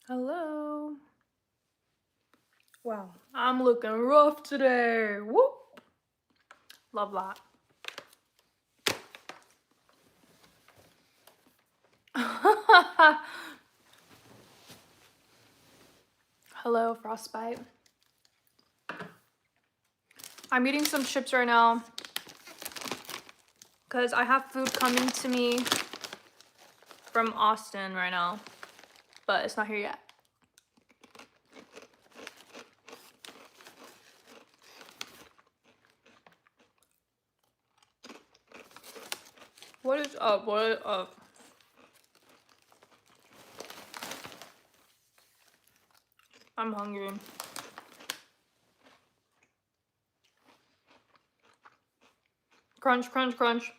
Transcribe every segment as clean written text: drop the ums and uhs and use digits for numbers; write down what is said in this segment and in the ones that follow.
Hello. Wow, I'm looking rough today. Whoop. Love that. Hello, Frostbite. I'm eating some chips right now because I have food coming to me from Austin right now, but it's not here yet. What is up? What is up? I'm hungry. Crunch, crunch, crunch.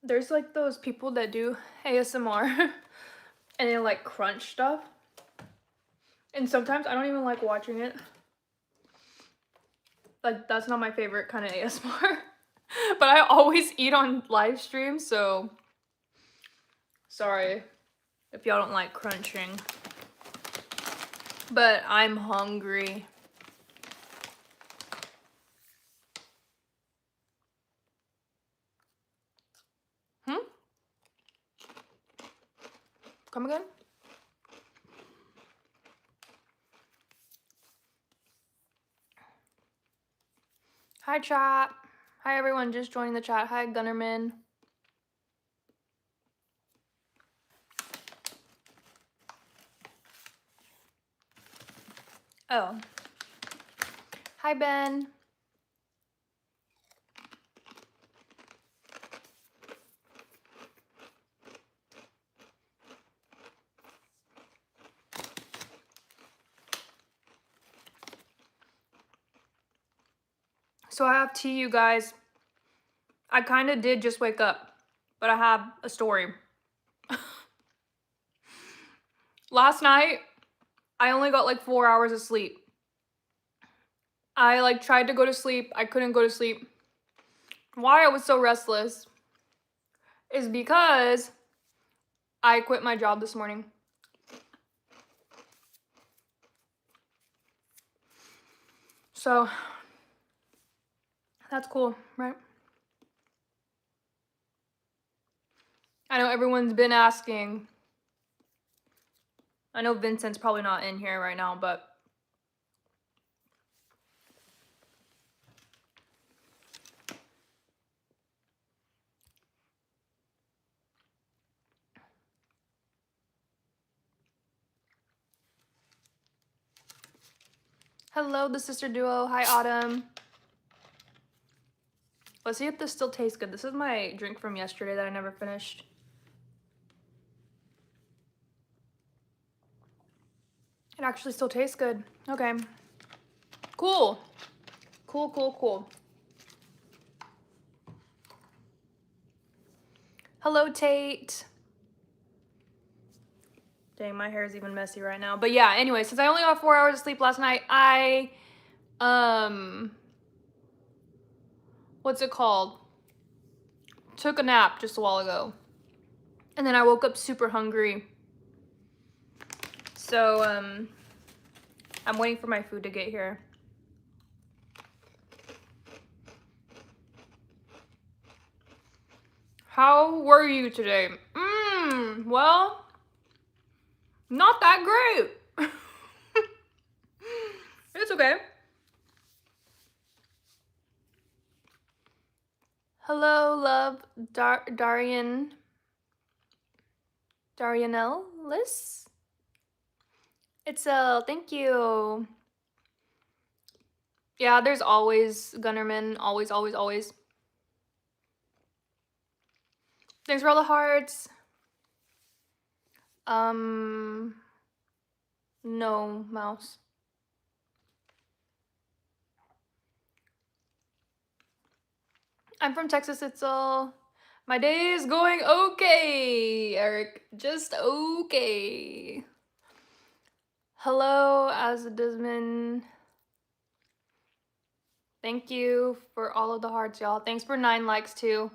There's like those people that do ASMR and they like crunch stuff. And sometimes I don't even like watching it. Like, that's not my favorite kind of ASMR. But I always eat on live stream, so sorry if y'all don't like crunching. But I'm hungry. Come again? Hi, chat. Hi, everyone just joining the chat. Hi, Gunnerman. Oh. Hi, Ben. So I have tea, you guys. I kind of did just wake up, but I have a story. Last night, I only got like 4 hours of sleep. I like tried to go to sleep. I couldn't go to sleep. Why I was so restless is because I quit my job this morning. So that's cool, right? I know everyone's been asking. I know Vincent's probably not in here right now, but hello, the sister duo. Hi, Autumn. Let's see if this still tastes good. This is my drink from yesterday that I never finished. It actually still tastes good. Okay. Cool. Cool, cool, cool. Hello, Tate. Dang, my hair is even messy right now. But yeah, anyway, since I only got 4 hours of sleep last night, what's it called? Took a nap just a while ago. And then I woke up super hungry. So, I'm waiting for my food to get here. How were you today? Well, not that great. It's okay. Hello, love, Darianelle Liz. It's thank you. Yeah, there's always Gunnerman, always, always, always. Thanks for all the hearts. No, mouse. I'm from Texas. It's all. My day is going okay, Eric. Just okay. Hello, Asdisman. Thank you for all of the hearts, y'all. Thanks for 9 likes too.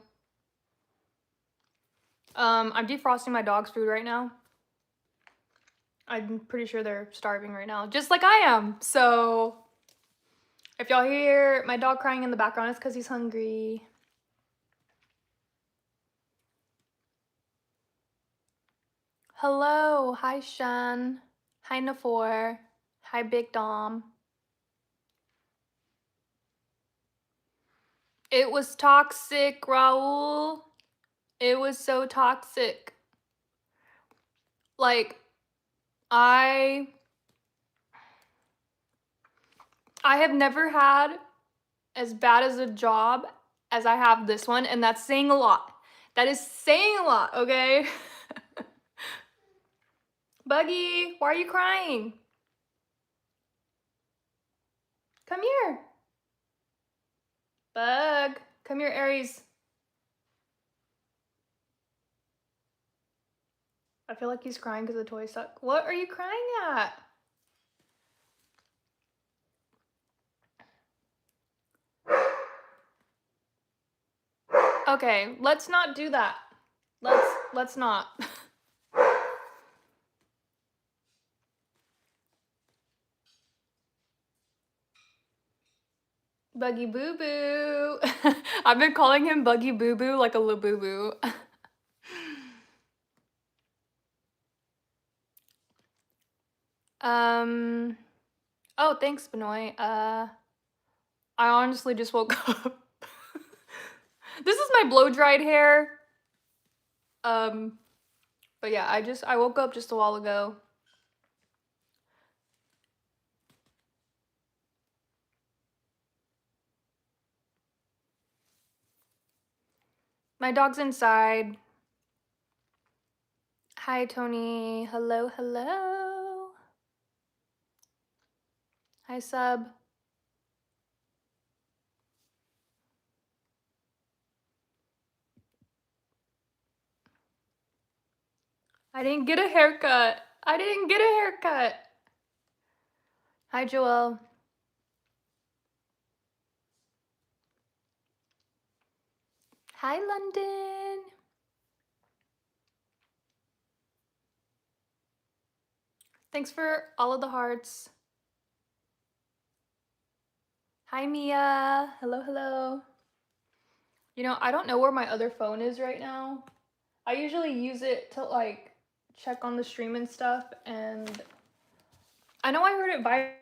I'm defrosting my dog's food right now. I'm pretty sure they're starving right now, just like I am. So if y'all hear my dog crying in the background, it's because he's hungry. Hello. Hi, Shan. Hi, Nafor. Hi, Big Dom. It was toxic, Raul. It was so toxic. Like, I have never had as bad as a job as I have this one, and that's saying a lot. That is saying a lot, okay? Buggy, why are you crying? Come here. Bug, come here, Aries. I feel like he's crying because the toys suck. What are you crying at? Okay, let's not do that. Let's not. Buggy Boo Boo. I've been calling him Buggy Boo Boo like a little boo boo. Oh, thanks, Benoit. I honestly just woke up. This is my blow-dried hair. But yeah, I woke up just a while ago. My dog's inside. Hi, Tony. Hello, hello. Hi, Sub. I didn't get a haircut. I didn't get a haircut. Hi, Joelle. Hi, London. Thanks for all of the hearts. Hi, Mia. Hello, hello. You know, I don't know where my other phone is right now. I usually use it to like check on the stream and stuff, and I know I heard it vibrate.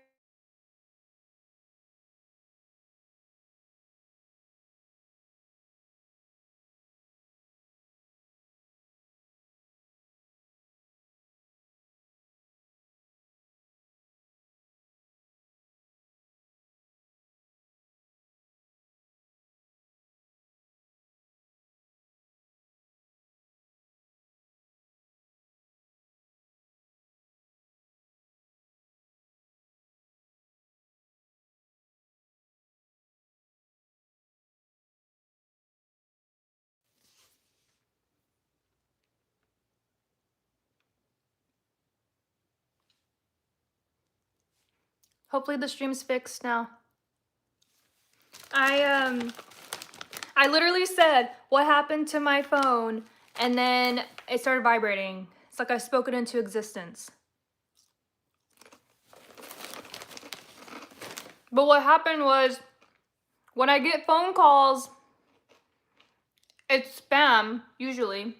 Hopefully the stream's fixed now. I literally said, what happened to my phone? And then it started vibrating. It's like I spoke it into existence. But what happened was, when I get phone calls, it's spam, usually.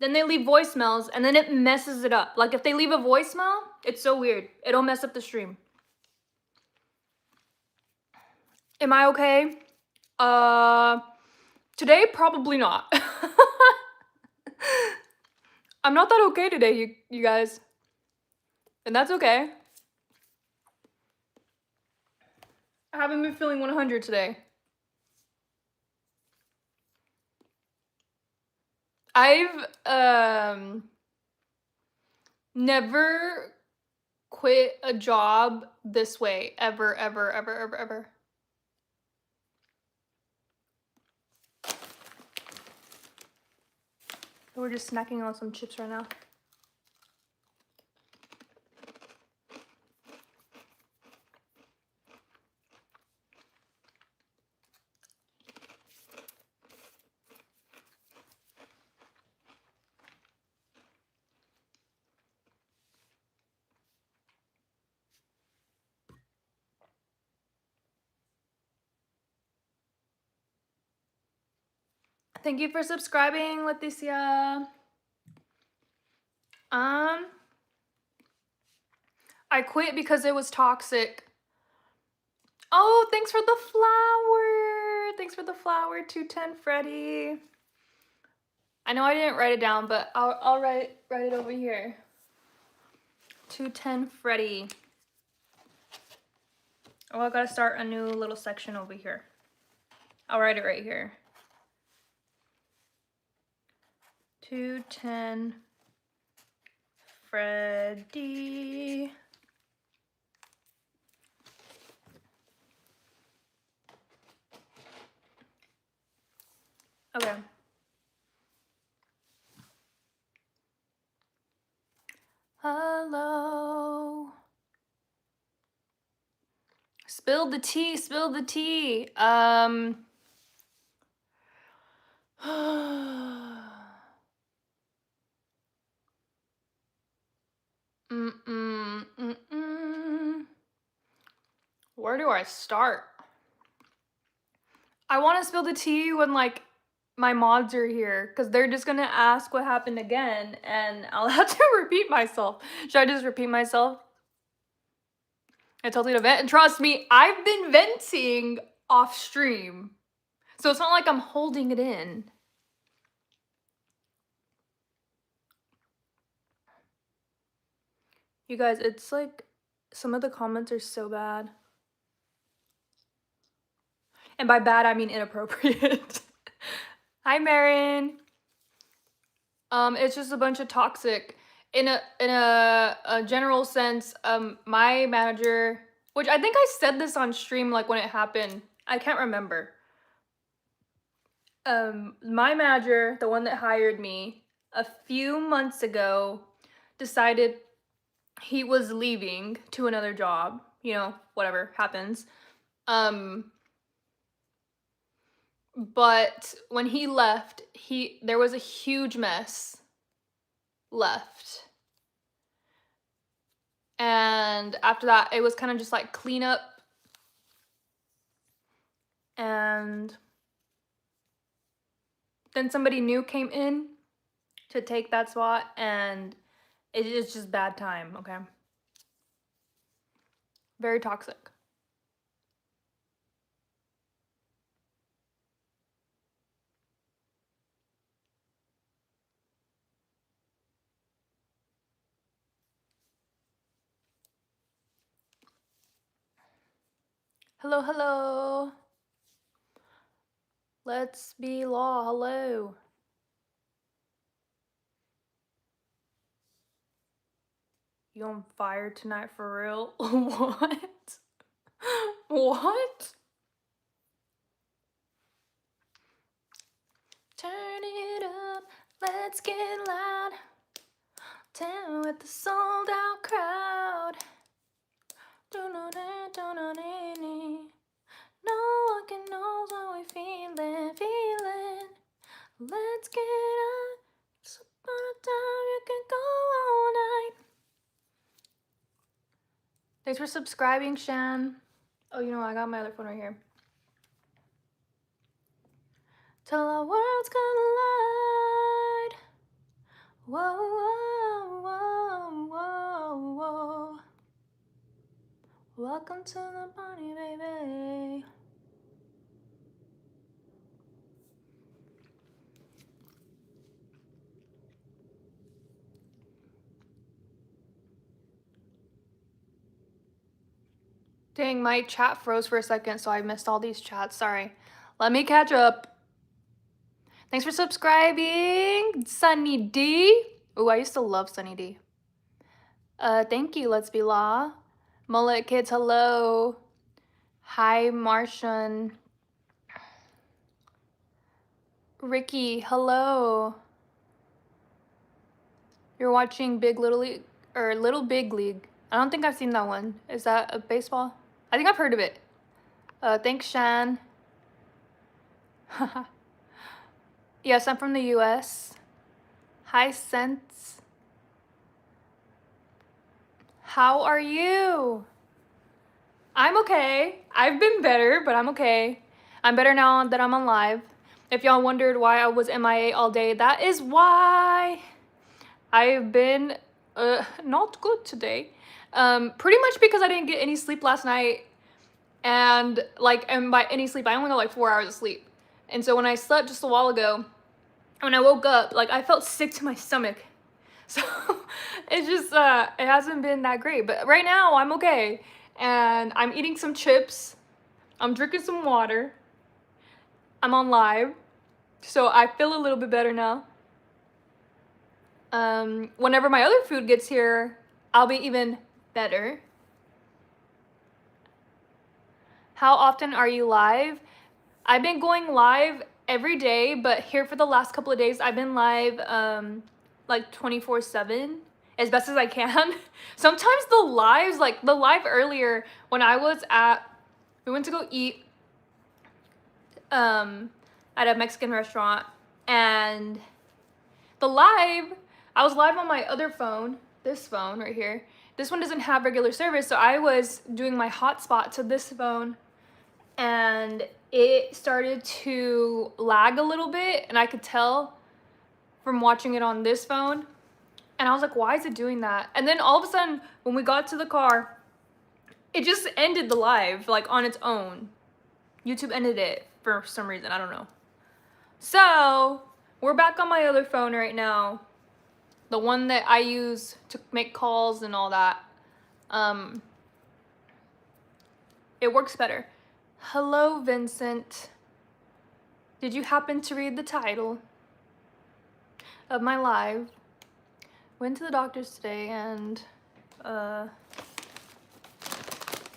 Then they leave voicemails, and then it messes it up. Like, if they leave a voicemail, it's so weird. It'll mess up the stream. Am I okay? Today, probably not. I'm not that okay today, you guys. And that's okay. I haven't been feeling 100 today. I've never quit a job this way, ever, ever, ever, ever, ever. We're just snacking on some chips right now. Thank you for subscribing, Leticia. I quit because it was toxic. Oh, thanks for the flower. Thanks for the flower, 210 Freddie. I know I didn't write it down, but I'll write it over here. 210 Freddie. Oh, I gotta start a new little section over here. I'll write it right here. 210 Freddie. Okay. Hello. Spill the tea, spill the tea. Where do I start? I want to spill the tea when like my mods are here, because they're just gonna ask what happened again and I'll have to repeat myself. Should I just repeat myself? I told you to vent, and trust me, I've been venting off stream. So it's not like I'm holding it in. You guys, it's like some of the comments are so bad. And by bad, I mean inappropriate. Hi, Marin. It's just a bunch of toxic. In a general sense, my manager, which I think I said this on stream, like when it happened, I can't remember. My manager, the one that hired me a few months ago, decided he was leaving to another job, you know, whatever happens. But when he left, there was a huge mess left. And after that, it was kind of just like cleanup. And then somebody new came in to take that spot, and it's just bad time, okay? Very toxic. Hello, hello. Let's be law, hello. You on fire tonight for real? What? What? Turn it up, let's get loud. Down with the sold out crowd. No one can know what we feeling. Let's get up. Once upon a time you can go all night. Thanks for subscribing, Shan. Oh, you know, I got my other phone right here. Till our worlds collide. Whoa, whoa, whoa, whoa, whoa. Welcome to the party, baby. Dang, my chat froze for a second, so I missed all these chats. Sorry. Let me catch up. Thanks for subscribing, Sunny D. Ooh, I used to love Sunny D. Thank you, Let's Be Law. Mullet Kids, hello. Hi, Martian. Ricky, hello. You're watching Big Little League, or Little Big League. I don't think I've seen that one. Is that a baseball? I think I've heard of it. Thanks, Shan. Yes, I'm from the US. Hi, Sense. How are you? I'm okay. I've been better, but I'm okay. I'm better now that I'm on live. If y'all wondered why I was MIA all day, that is why. I've been not good today. Pretty much because I didn't get any sleep last night. And by any sleep, I only got like 4 hours of sleep. And so when I slept just a while ago, when I woke up, like I felt sick to my stomach. So it's just, it hasn't been that great. But right now I'm okay. And I'm eating some chips. I'm drinking some water. I'm on live. So I feel a little bit better now. Whenever my other food gets here, I'll be even better. How often are you live? I've been going live every day, but here for the last couple of days, I've been live like 24/7 as best as I can. Sometimes the lives, like the live earlier when I was we went to go eat at a Mexican restaurant, and I was live on my other phone, this phone right here. This one doesn't have regular service, so I was doing my hotspot to this phone, and it started to lag a little bit, and I could tell from watching it on this phone. And I was like, why is it doing that? And then all of a sudden, when we got to the car, it just ended the live, like on its own. YouTube ended it for some reason, I don't know. So, we're back on my other phone right now. The one that I use to make calls and all that. It works better. Hello, Vincent. Did you happen to read the title of my live? Went to the doctor's today, and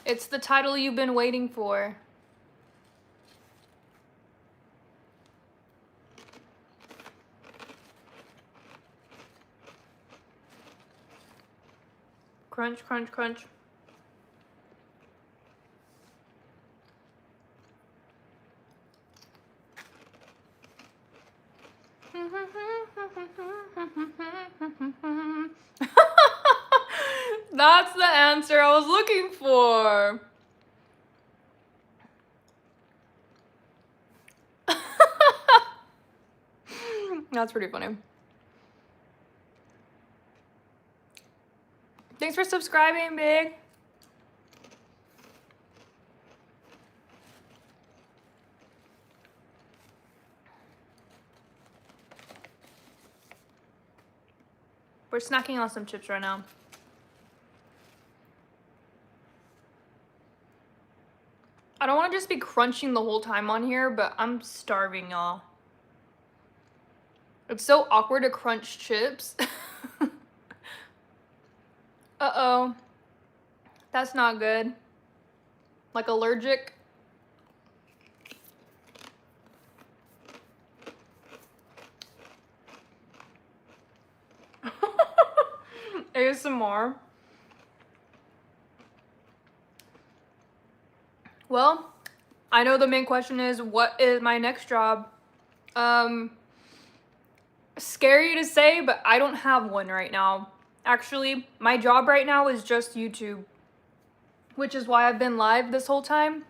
it's the title you've been waiting for. Crunch, crunch, crunch. That's the answer I was looking for. That's pretty funny. Thanks for subscribing, Big. We're snacking on some chips right now. I don't want to just be crunching the whole time on here, but I'm starving, y'all. It's so awkward to crunch chips. Uh-oh. That's not good. Like allergic. ASMR. Well, I know the main question is, what is my next job? Scary to say, but I don't have one right now. Actually, my job right now is just YouTube, which is why I've been live this whole time.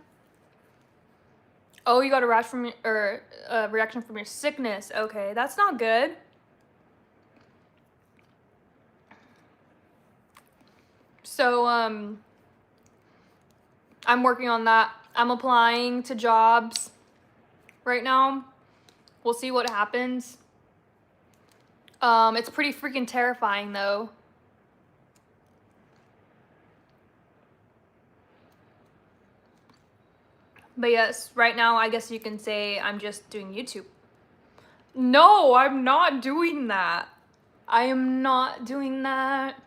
Oh, you got a rash from or a reaction from your sickness. Okay, that's not good. So, I'm working on that. I'm applying to jobs right now. We'll see what happens. It's pretty freaking terrifying though. But yes, right now I guess you can say I'm just doing YouTube. No, I'm not doing that. I am not doing that.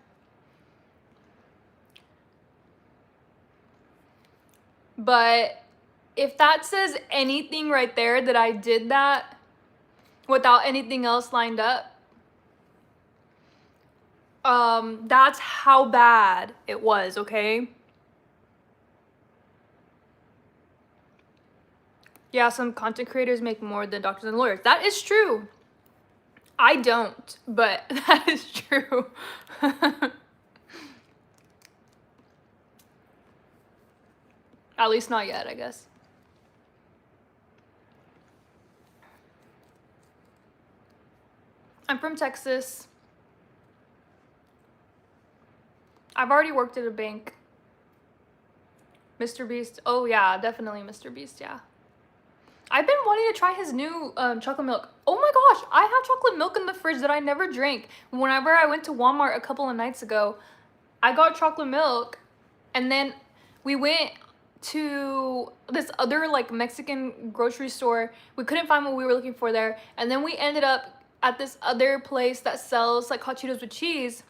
But if that says anything right there that I did that without anything else lined up, that's how bad it was, okay? Yeah, some content creators make more than doctors and lawyers. That is true. I don't, but that is true. At least not yet, I guess. I'm from Texas. I've already worked at a bank. Mr. Beast. Oh yeah, definitely Mr. Beast, yeah. I've been wanting to try his new chocolate milk. Oh my gosh, I have chocolate milk in the fridge that I never drank. Whenever I went to Walmart a couple of nights ago, I got chocolate milk, and then we went to this other like Mexican grocery store. We couldn't find what we were looking for there, and then we ended up at this other place that sells like hot Cheetos with cheese.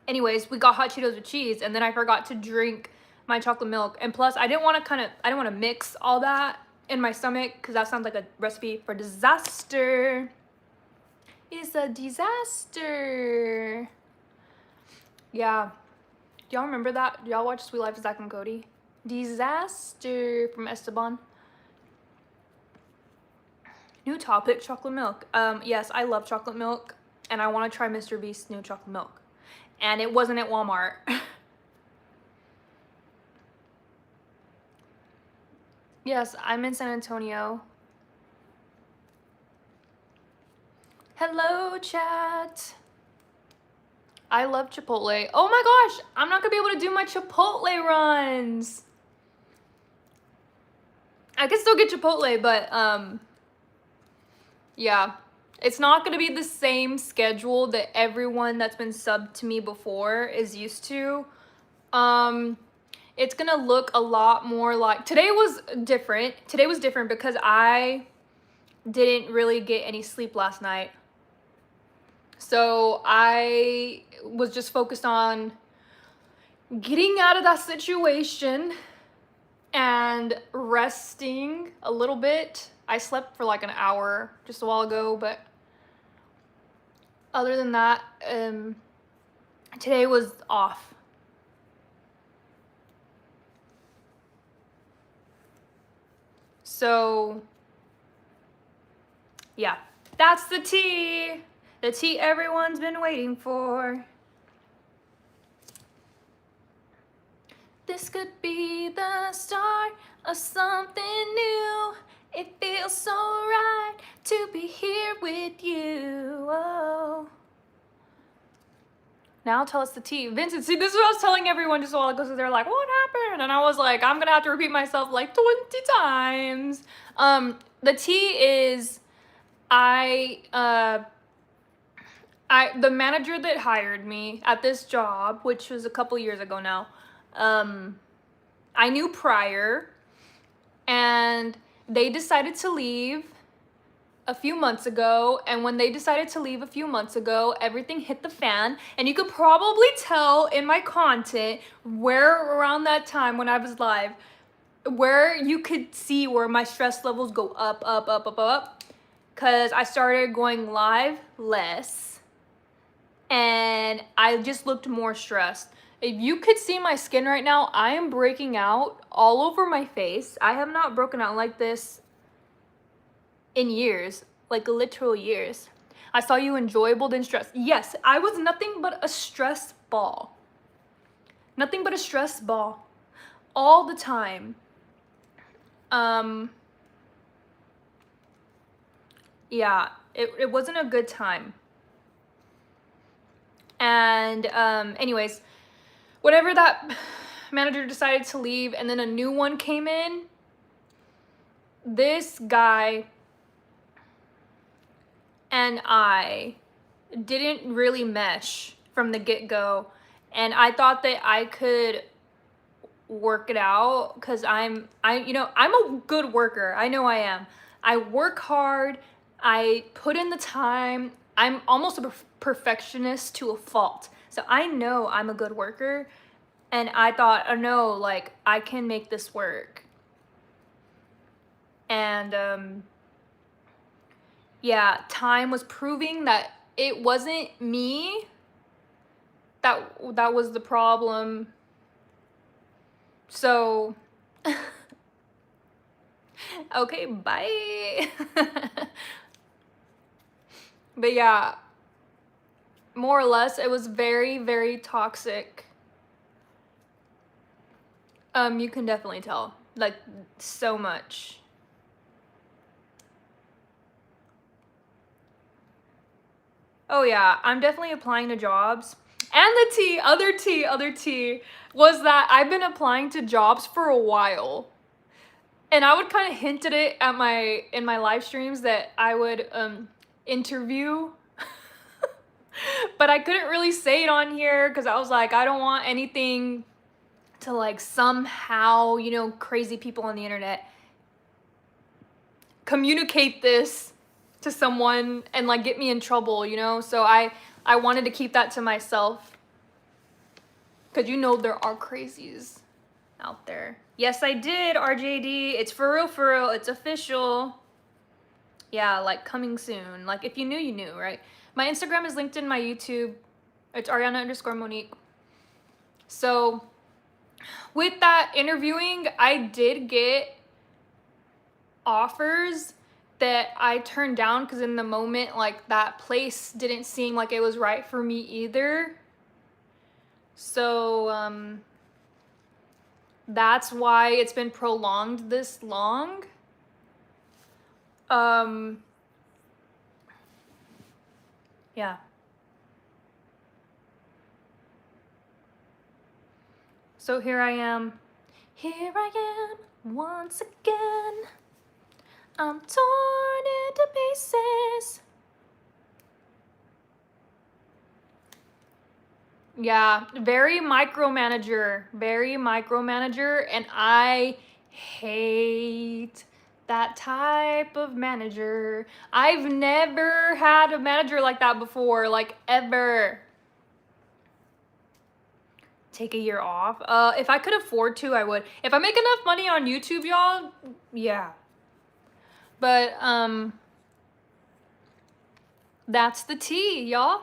Anyways, we got hot Cheetos with cheese, and then I forgot to drink my chocolate milk. And plus, I didn't want to mix all that in my stomach, because that sounds like a recipe for disaster. It's a disaster. Yeah. Do y'all remember that? Do y'all watch Sweet Life of Zack and Cody? Disaster from Esteban. New topic, chocolate milk. Yes, I love chocolate milk, and I want to try Mr. Beast's new chocolate milk. And it wasn't at Walmart. Yes, I'm in San Antonio. Hello, chat. I love Chipotle. Oh my gosh, I'm not gonna be able to do my Chipotle runs. I can still get Chipotle, but yeah. It's not gonna be the same schedule that everyone that's been subbed to me before is used to. It's gonna look a lot more like, today was different. Today was different because I didn't really get any sleep last night. So I was just focused on getting out of that situation and resting a little bit. I slept for like an hour just a while ago, but other than that, today was off. So yeah, that's the tea. The tea everyone's been waiting for. This could be the start of something new. It feels so right to be here with you. Oh. Now tell us the tea. Vincent, see, this is what I was telling everyone just a while ago. So they're like, what happened? And I was like, I'm gonna have to repeat myself like 20 times. The tea is, the manager that hired me at this job, which was a couple years ago now, I knew prior, and they decided to leave a few months ago. And when they decided to leave a few months ago, everything hit the fan. And you could probably tell in my content where around that time when I was live, where you could see where my stress levels go up, up, up, up, up. Because I started going live less, and I just looked more stressed. If you could see my skin right now, I am breaking out all over my face. I have not broken out like this in years, like literal years. I saw you enjoyable than stressed. Yes, I was nothing but a stress ball. Nothing but a stress ball all the time. Yeah, it wasn't a good time. And anyways, whenever that manager decided to leave and then a new one came in, this guy and I didn't really mesh from the get-go. And I thought that I could work it out because I'm a good worker. I know I am. I work hard. I put in the time. I'm almost a perfectionist to a fault. So I know I'm a good worker. And I thought, oh no, like I can make this work. And yeah, time was proving that it wasn't me that was the problem. So okay, bye. But yeah, more or less, it was very, very toxic. You can definitely tell, like, so much. Oh yeah, I'm definitely applying to jobs. And the other tea was that I've been applying to jobs for a while. And I would kind of hint at it at in my live streams that I would interview. But I couldn't really say it on here because I was like, I don't want anything to like somehow, you know, crazy people on the internet communicate this to someone and like get me in trouble, you know? So I wanted to keep that to myself. Cause you know there are crazies out there. Yes, I did, RJD. It's for real, it's official. Yeah, like coming soon. Like if you knew, you knew, right? My Instagram is linked in my YouTube. It's Ariana_Monique. So with that interviewing, I did get offers that I turned down because in the moment, like that place didn't seem like it was right for me either. So that's why it's been prolonged this long. Yeah. So here I am. Here I am once again. I'm torn into pieces. Yeah, very micromanager, and I hate that type of manager. I've never had a manager like that before, like ever. Take a year off. If I could afford to, I would. If I make enough money on YouTube, y'all, yeah. But that's the tea, y'all.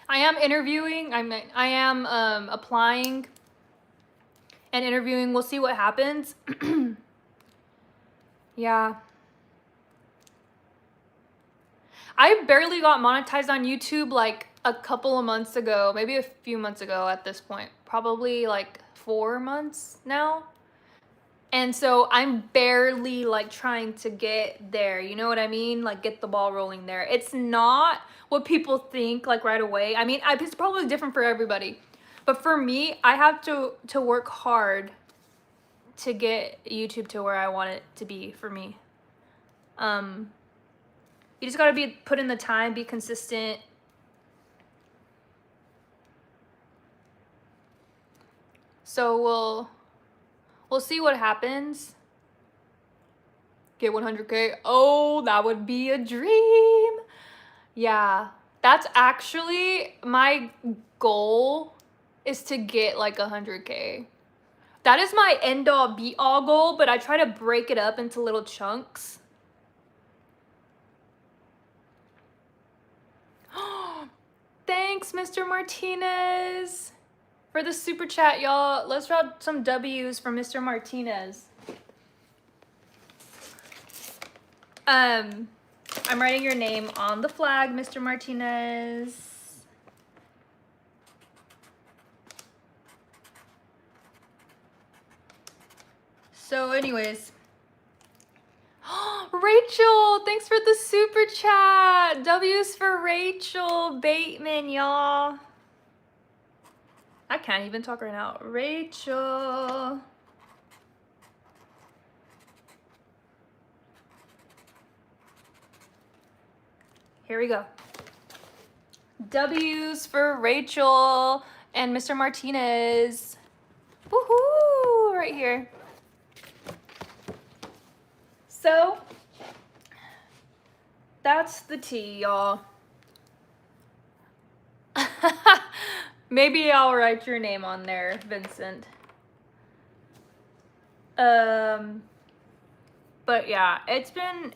I am interviewing. I am applying and interviewing. We'll see what happens. Yeah. I barely got monetized on YouTube like a couple of months ago, maybe a few months ago at this point. Probably like 4 months now. And so I'm barely like trying to get there, you know what I mean? Like get the ball rolling there. It's not what people think like right away. I mean, it's probably different for everybody. But for me, I have to work hard to get YouTube to where I want it to be for me. You just gotta put in the time, be consistent. So we'll see what happens. Get 100K. Oh, that would be a dream. Yeah, that's actually my goal, is to get like 100K. That is my end all be all goal, but I try to break it up into little chunks. Thanks, Mr. Martinez, for the super chat, y'all. Let's drop some W's for Mr. Martinez. I'm writing your name on the flag, Mr. Martinez. So anyways, Rachel, thanks for the super chat. W's for Rachel Bateman, y'all. I can't even talk right now. Rachel. Here we go. W's for Rachel and Mr. Martinez. Woohoo! Right here. So, that's the tea, y'all. Maybe I'll write your name on there, Vincent. But yeah, it's been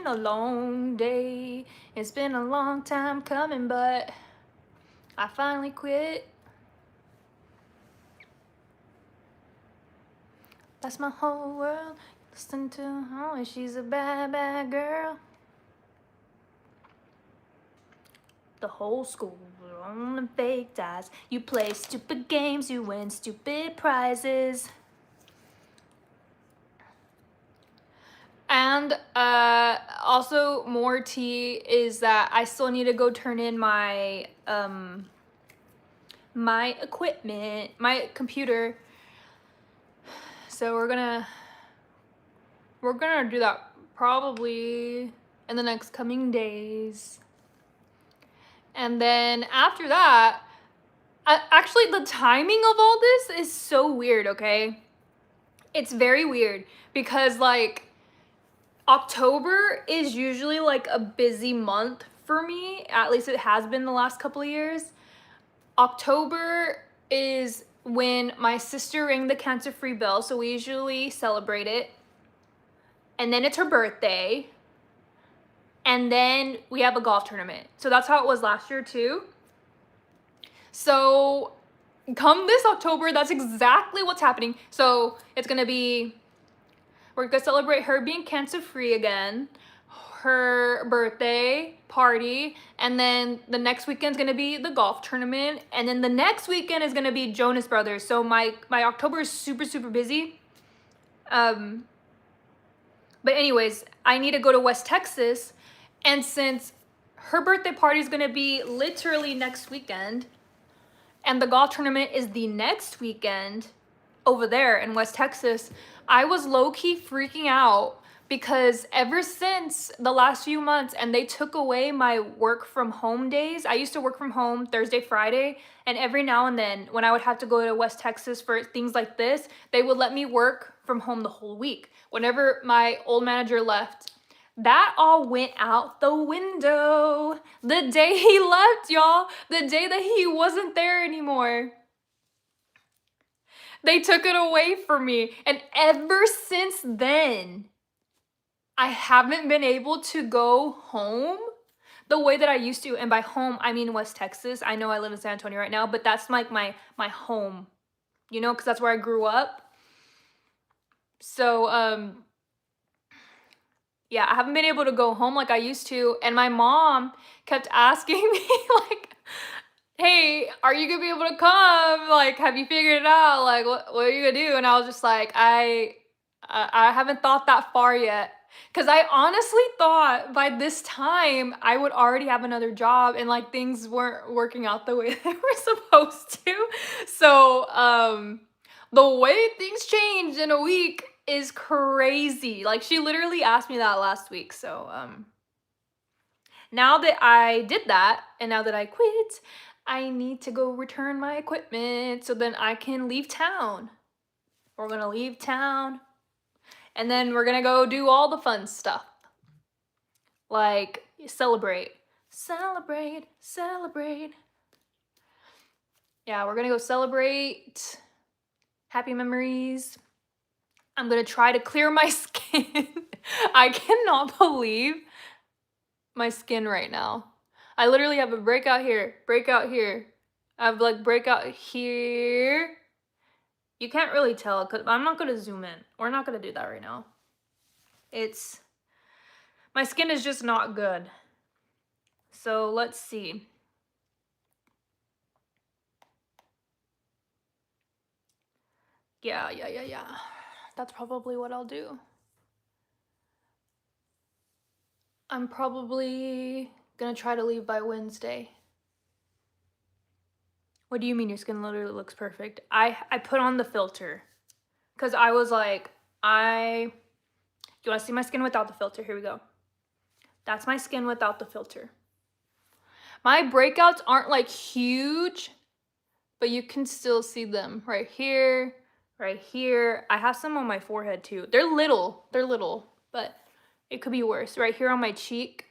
a long day. It's been a long time coming, but I finally quit. That's my whole world. Listen to her, she's a bad, bad girl. The whole school on the fake ties. You play stupid games, you win stupid prizes. And also more tea is that I still need to go turn in my my equipment, my computer. So we're gonna do that probably in the next coming days. And then after that, actually the timing of all this is so weird, okay? It's very weird because like October is usually like a busy month for me. At least it has been the last couple of years. October is when my sister rang the cancer-free bell, so we usually celebrate it. And then it's her birthday. And then we have a golf tournament. So that's how it was last year too. So come this October, that's exactly what's happening. So it's gonna be, we're gonna celebrate her being cancer-free again, her birthday party, and then the next weekend's gonna be the golf tournament, and then the next weekend is gonna be Jonas Brothers. So my October is super, super busy. But anyways, I need to go to West Texas, and since her birthday party is gonna be literally next weekend, and the golf tournament is the next weekend over there in West Texas, I was low-key freaking out because ever since the last few months and they took away my work from home days, I used to work from home Thursday, Friday, and every now and then when I would have to go to West Texas for things like this, they would let me work from home the whole week. Whenever my old manager left, that all went out the window the day he left, y'all. The day that he wasn't there anymore. They took it away from me. And ever since then, I haven't been able to go home the way that I used to. And by home, I mean West Texas. I know I live in San Antonio right now, but that's like my home, you know, because that's where I grew up. So, yeah, I haven't been able to go home like I used to. And my mom kept asking me, like, hey, are you gonna be able to come? Like, have you figured it out? Like, what are you gonna do? And I was just like, I haven't thought that far yet. Cause I honestly thought by this time I would already have another job and like things weren't working out the way they were supposed to. So, the way things changed in a week is crazy. Like she literally asked me that last week. So, now that I did that and now that I quit, I need to go return my equipment so then I can leave town. We're gonna leave town and then we're gonna go do all the fun stuff. Like celebrate. Celebrate, celebrate. Yeah, we're gonna go celebrate. Happy memories. I'm gonna try to clear my skin. I cannot believe my skin right now. I literally have a breakout here, breakout here. I have like breakout here. You can't really tell because I'm not gonna zoom in. We're not gonna do that right now. My skin is just not good. So let's see. Yeah. That's probably what I'll do. I'm probably gonna try to leave by Wednesday. What do you mean your skin literally looks perfect? I put on the filter because I was like, you want to see my skin without the filter? Here we go. That's my skin without the filter. My breakouts aren't like huge, but you can still see them right here, right here. I have some on my forehead too. They're little, but it could be worse. Right here on my cheek.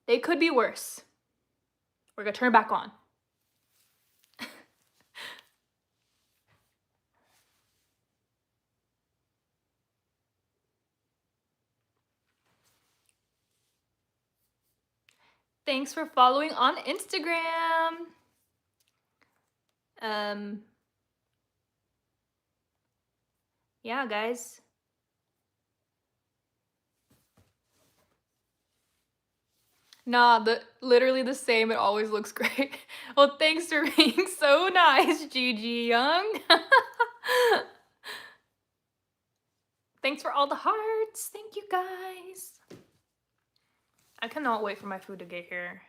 They could be worse. We're gonna turn it back on. Thanks for following on Instagram. Yeah, guys. Nah, literally the same. It always looks great. Well, thanks for being so nice, Gigi Young. Thanks for all the hearts. Thank you, guys. I cannot wait for my food to get here.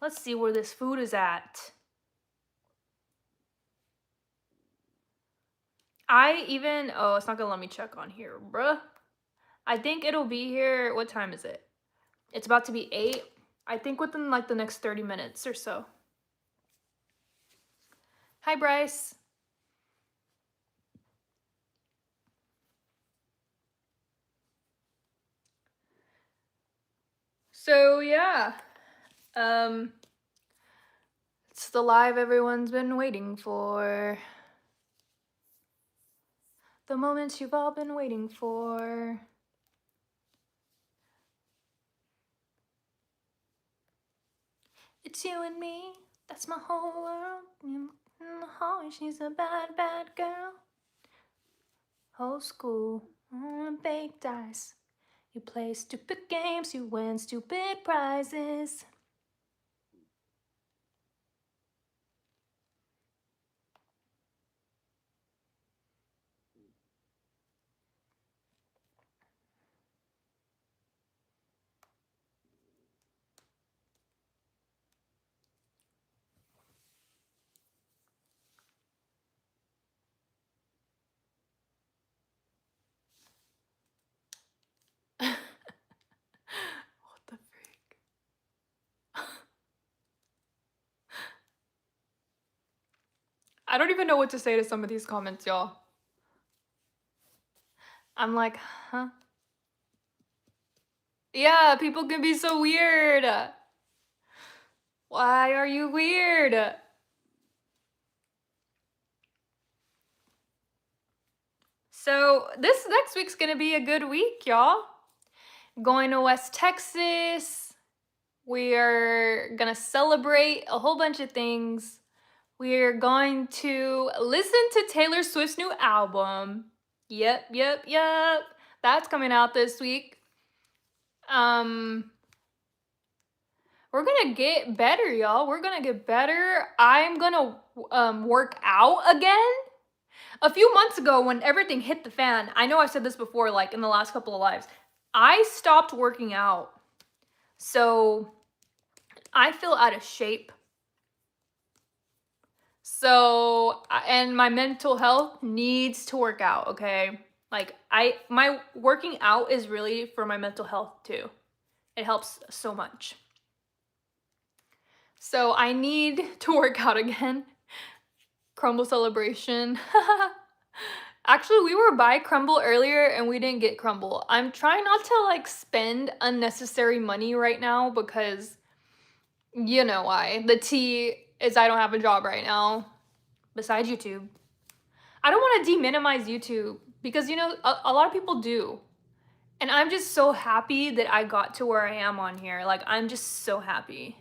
Let's see where this food is at. Oh, it's not gonna let me check on here, bruh. I think it'll be here. What time is it? It's about to be 8. I think within like the next 30 minutes or so. Hi, Bryce. So yeah, it's the live everyone's been waiting for. The moment you've all been waiting for. It's you and me, that's my whole world. She's a bad, bad girl. Whole school on baked ice. You play stupid games, you win stupid prizes. What the freak? I don't even know what to say to some of these comments, y'all. I'm like, huh? Yeah, people can be so weird. Why are you weird? So this next week's gonna be a good week, y'all. Going to West Texas. We are gonna celebrate a whole bunch of things. We're going to listen to Taylor Swift's new album. Yep. That's coming out this week. We're gonna get better, y'all. We're gonna get better. I'm gonna work out again. A few months ago, when everything hit the fan, I know I've said this before, like in the last couple of lives, I stopped working out. So I feel out of shape. So, and my mental health needs to work out, okay? Like my working out is really for my mental health too. It helps so much. So I need to work out again. Crumble celebration. Actually, we were by Crumble earlier and we didn't get Crumble. I'm trying not to like spend unnecessary money right now because you know why. The T is I don't have a job right now besides YouTube. I don't want to de-minimize YouTube because, you know, a lot of people do. And I'm just so happy that I got to where I am on here. Like, I'm just so happy.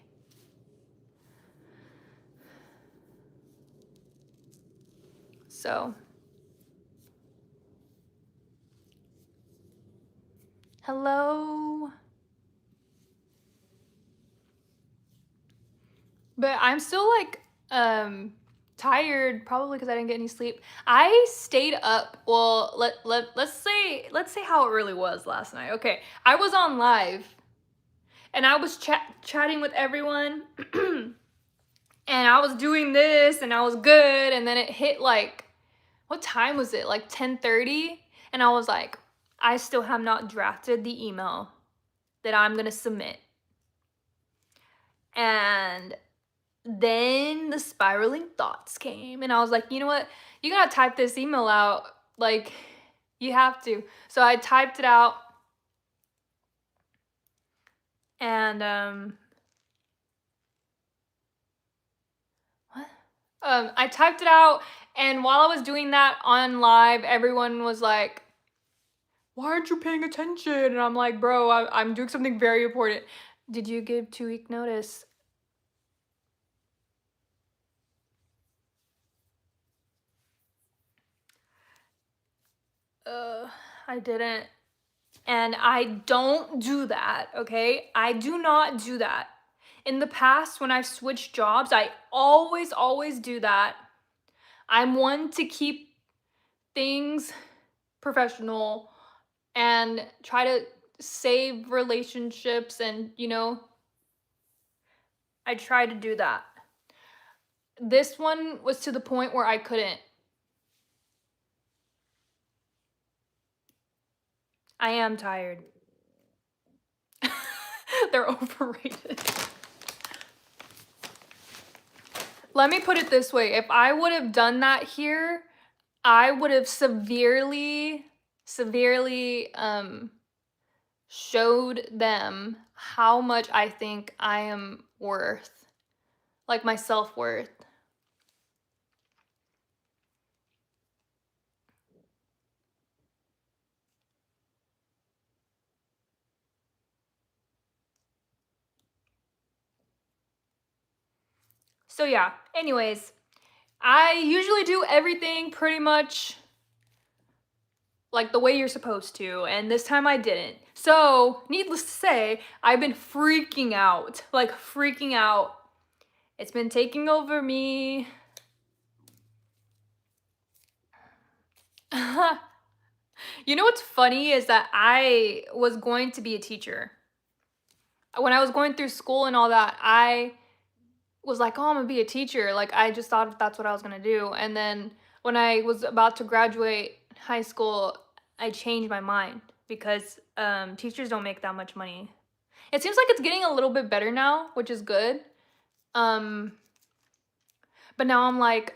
So. Hello. But I'm still like, tired, probably because I didn't get any sleep. I stayed up. Well, let's say how it really was last night. Okay, I was on live, and I was chatting with everyone, and I was doing this, and I was good, and then it hit like, what time was it? Like 10:30, and I was like, I still have not drafted the email that I'm gonna submit, and then the spiraling thoughts came and I was like, you know what? You gotta type this email out. Like, you have to. So I typed it out and I typed it out, and while I was doing that on live, everyone was like, why aren't you paying attention? And I'm like, bro, I'm doing something very important. Did you give 2-week notice? I didn't. And I don't do that, okay? I do not do that. In the past, when I've switched jobs, I always do that. I'm one to keep things professional and try to save relationships, and I try to do that. This one was to the point where I couldn't. I am tired. They're overrated. Let me put it this way. If I would have done that here, I would have severely showed them how much I think I am worth, like my self-worth. So yeah, anyways, I usually do everything pretty much like the way you're supposed to, and this time I didn't. So, needless to say, I've been freaking out, like freaking out. It's been taking over me. You know what's funny is that I was going to be a teacher. When I was going through school and all that, I was like, oh, I'm gonna be a teacher. Like, I just thought that's what I was gonna do. And then when I was about to graduate high school, I changed my mind because teachers don't make that much money. It seems like it's getting a little bit better now, which is good. But now I'm like,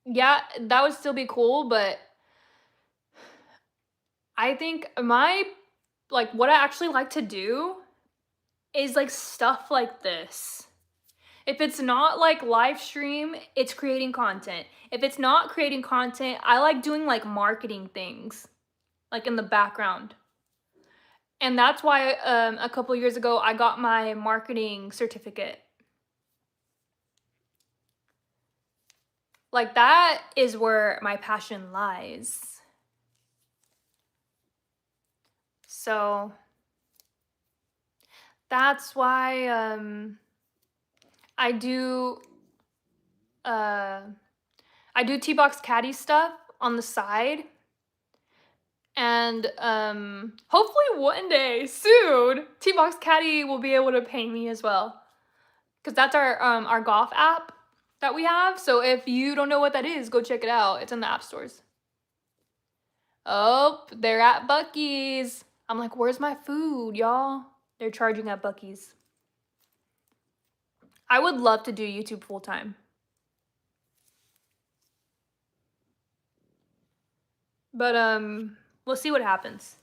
yeah, that would still be cool, but I think what I actually like to do is like stuff like this. If it's not like live stream, it's creating content. If it's not creating content, I like doing like marketing things, like in the background. And that's why a couple years ago, I got my marketing certificate. Like, that is where my passion lies. So that's why I do T-Box Caddy stuff on the side. And hopefully one day soon, T-Box Caddy will be able to pay me as well. Because that's our golf app that we have. So if you don't know what that is, go check it out. It's in the app stores. Oh, they're at Buc-ee's. I'm like, where's my food, y'all? They're charging at Buc-ee's. I would love to do YouTube full time. But we'll see what happens.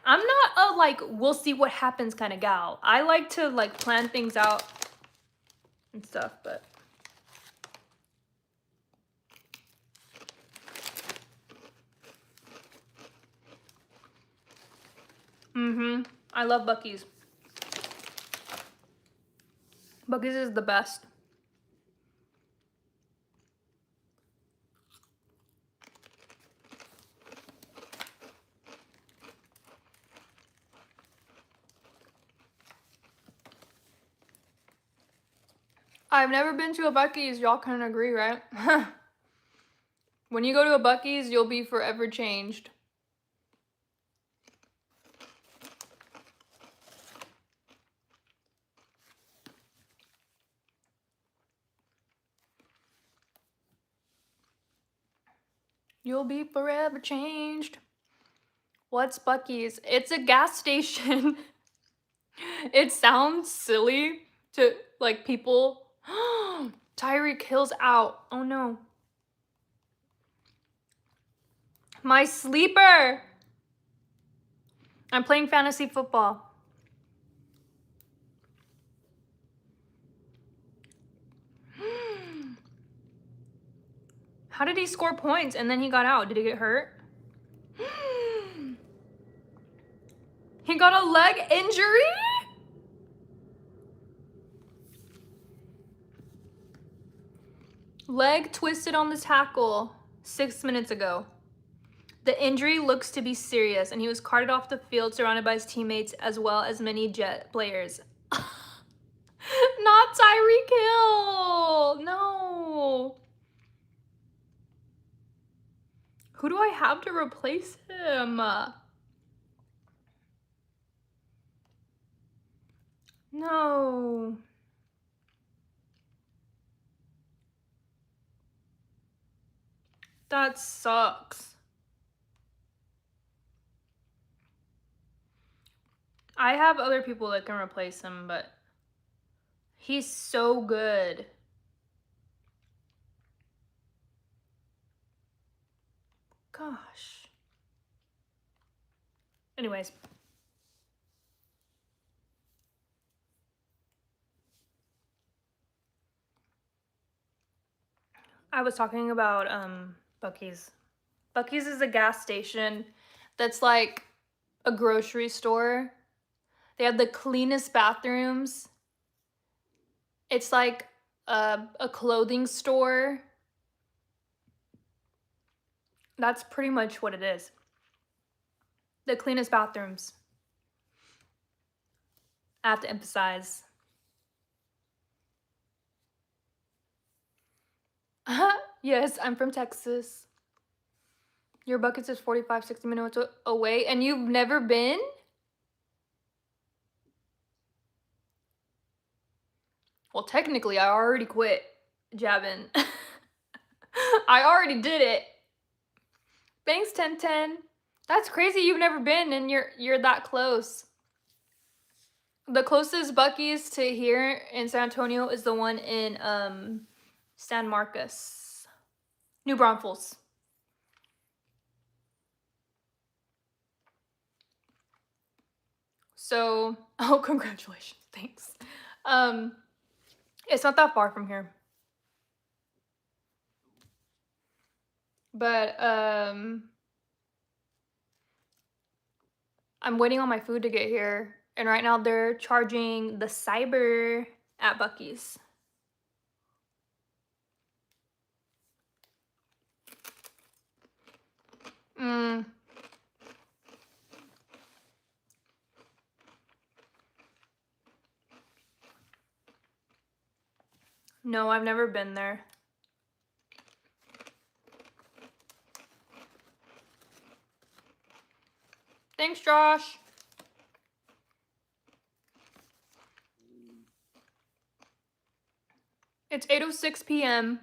I'm not a like we'll see what happens kind of gal. I like to like plan things out and stuff, but I love Buc-ee's. Buc-ee's is the best. I've never been to a Buc-ee's, y'all can agree, right? When you go to a Buc-ee's, you'll be forever changed. You'll be forever changed. What's Buc-ee's? It's a gas station. It sounds silly to like people. Tyreek Hill's out. Oh no. My sleeper. I'm playing fantasy football. How did he score points and then he got out? Did he get hurt? He got a leg injury? Leg twisted on the tackle 6 minutes ago. The injury looks to be serious, and he was carted off the field surrounded by his teammates as well as many Jet players. Not Tyreek Hill! No! Who do I have to replace him? No. That sucks. I have other people that can replace him, but he's so good. Gosh. Anyways. I was talking about Buc-ee's. Buc-ee's is a gas station that's like a grocery store. They have the cleanest bathrooms. It's like a clothing store. That's pretty much what it is. The cleanest bathrooms. I have to emphasize. Yes, I'm from Texas. Your Buc-ee's is 45, 60 minutes away, and you've never been? Well, technically, I already quit jabbing. I already did it. Thanks, 1010. That's crazy you've never been and you're that close. The closest Buc-ee's to here in San Antonio is the one in San Marcos. New Braunfels. So, oh, congratulations. Thanks. It's not that far from here. But I'm waiting on my food to get here, and right now they're charging the cyber at Buc-ee's. No, I've never been there. Thanks, Josh. It's 8:06 p.m.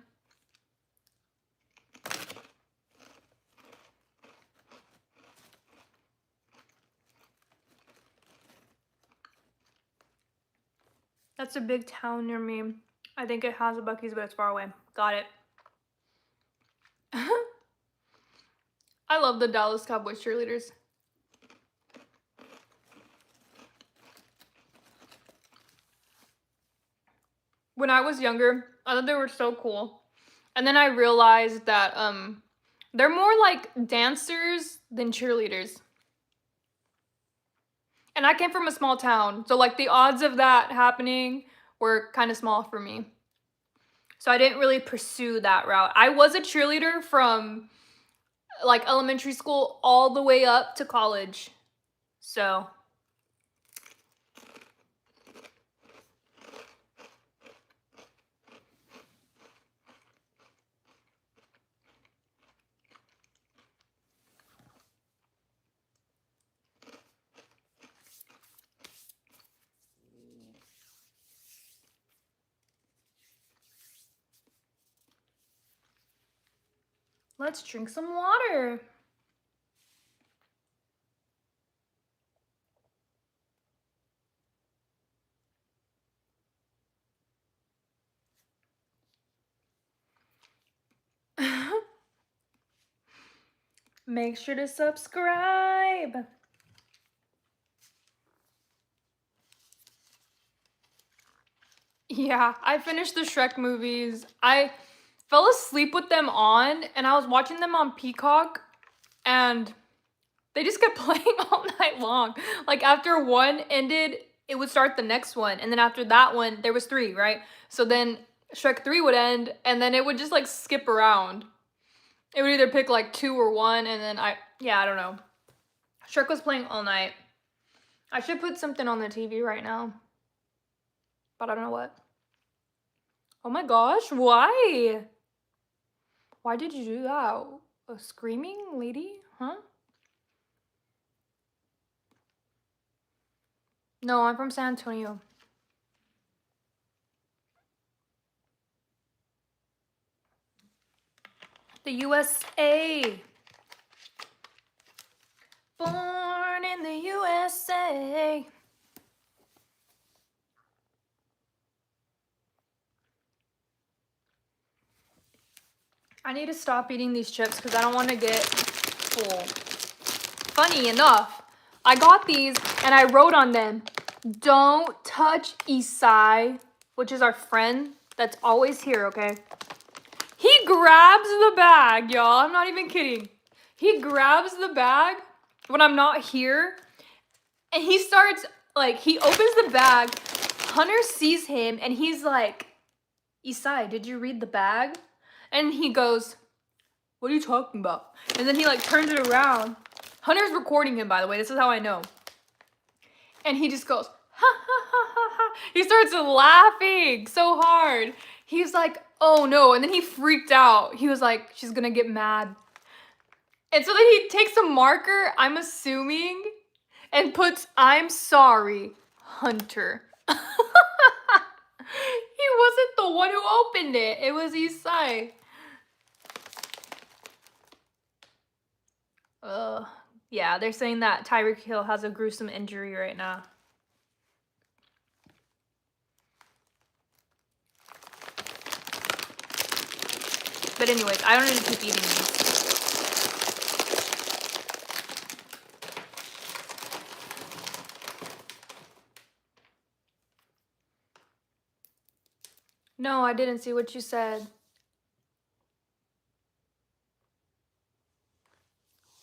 That's a big town near me. I think it has a Buc-ee's, but it's far away. Got it. I love the Dallas Cowboys cheerleaders. When I was younger, I thought they were so cool. And then I realized that they're more like dancers than cheerleaders. And I came from a small town, so like the odds of that happening were kind of small for me. So I didn't really pursue that route. I was a cheerleader from like elementary school all the way up to college. So let's drink some water. Make sure to subscribe. Yeah, I finished the Shrek movies. I fell asleep with them on, and I was watching them on Peacock, and they just kept playing all night long. Like after one ended, it would start the next one, and then after that one, there was 3, right? So then Shrek 3 would end, and then it would just like skip around. It would either pick like 2 or 1, and then I don't know. Shrek was playing all night. I should put something on the TV right now, but I don't know what. Oh my gosh, why? Why did you do that? A screaming lady? Huh? No, I'm from San Antonio. The USA. Born in the USA. I need to stop eating these chips because I don't want to get full. Funny enough, I got these and I wrote on them, "Don't touch Isai," which is our friend that's always here, okay? He grabs the bag, y'all. I'm not even kidding. He grabs the bag when I'm not here and he starts, like, he opens the bag. Hunter sees him and he's like, "Isai, did you read the bag?" And he goes, "What are you talking about?" And then he like turns it around. Hunter's recording him, by the way. This is how I know. And he just goes, "Ha ha ha ha ha." He starts laughing so hard. He's like, "Oh no." And then he freaked out. He was like, "She's gonna get mad." And so then he takes a marker, I'm assuming, and puts, "I'm sorry, Hunter." He wasn't the one who opened it. It was Isai. Yeah, they're saying that Tyreek Hill has a gruesome injury right now. But anyways, I don't need to keep eating these. No, I didn't see what you said.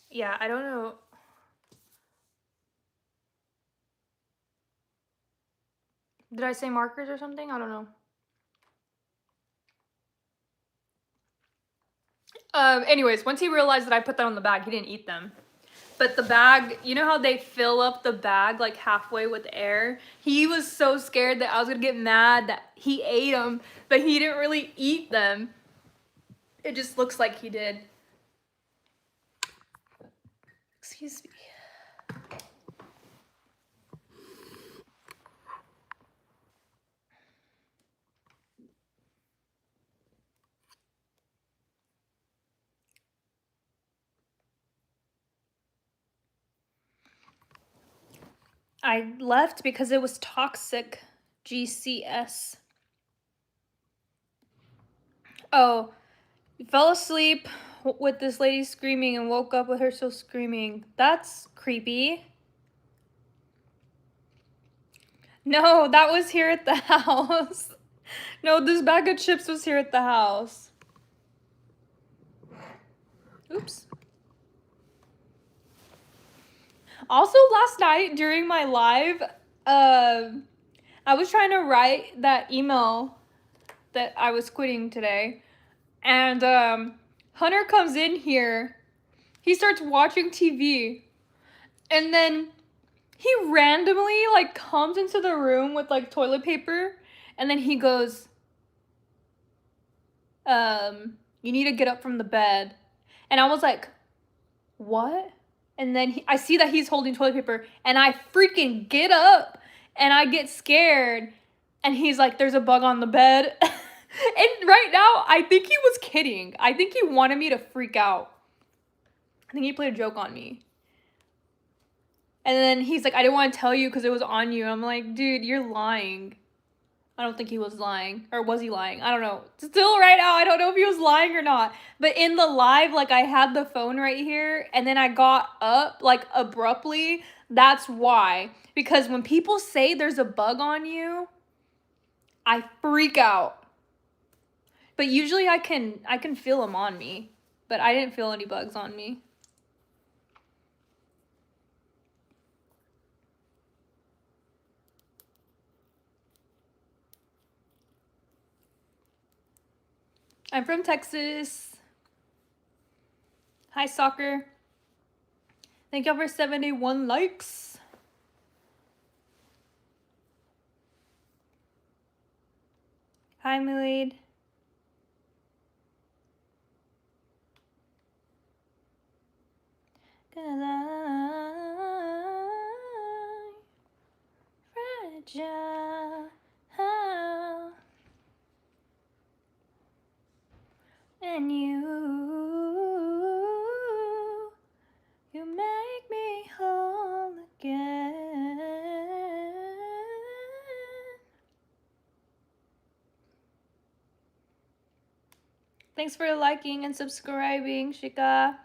Yeah, I don't know. Did I say markers or something? I don't know. Anyways, once he realized that I put that on the bag, he didn't eat them. But the bag, you know how they fill up the bag like halfway with air? He was so scared that I was gonna get mad that he ate them, but he didn't really eat them. It just looks like he did. Excuse me. I left because it was toxic. GCS. Oh, you fell asleep with this lady screaming and woke up with her still screaming. That's creepy. No, that was here at the house. No, this bag of chips was here at the house. Oops. Also, last night during my live, I was trying to write that email that I was quitting today. And Hunter comes in here. He starts watching TV. And then he randomly like comes into the room with like toilet paper. And then he goes, "You need to get up from the bed." And I was like, "What?" And then I see that he's holding toilet paper. And I freaking get up. And I get scared. And he's like, "There's a bug on the bed." And right now, I think he was kidding. I think he wanted me to freak out. I think he played a joke on me. And then he's like, "I didn't want to tell you because it was on you." I'm like, dude, you're lying. I don't think he was lying. Or was he lying? I don't know. Still right now, I don't know if he was lying or not. But in the live, like, I had the phone right here. And then I got up, like, abruptly. That's why. Because when people say there's a bug on you, I freak out. But usually I can feel them on me. But I didn't feel any bugs on me. I'm from Texas. Hi, soccer. Thank y'all for 71 likes. Hi, Milade. and you make me whole again. Thanks for liking and subscribing, Shika.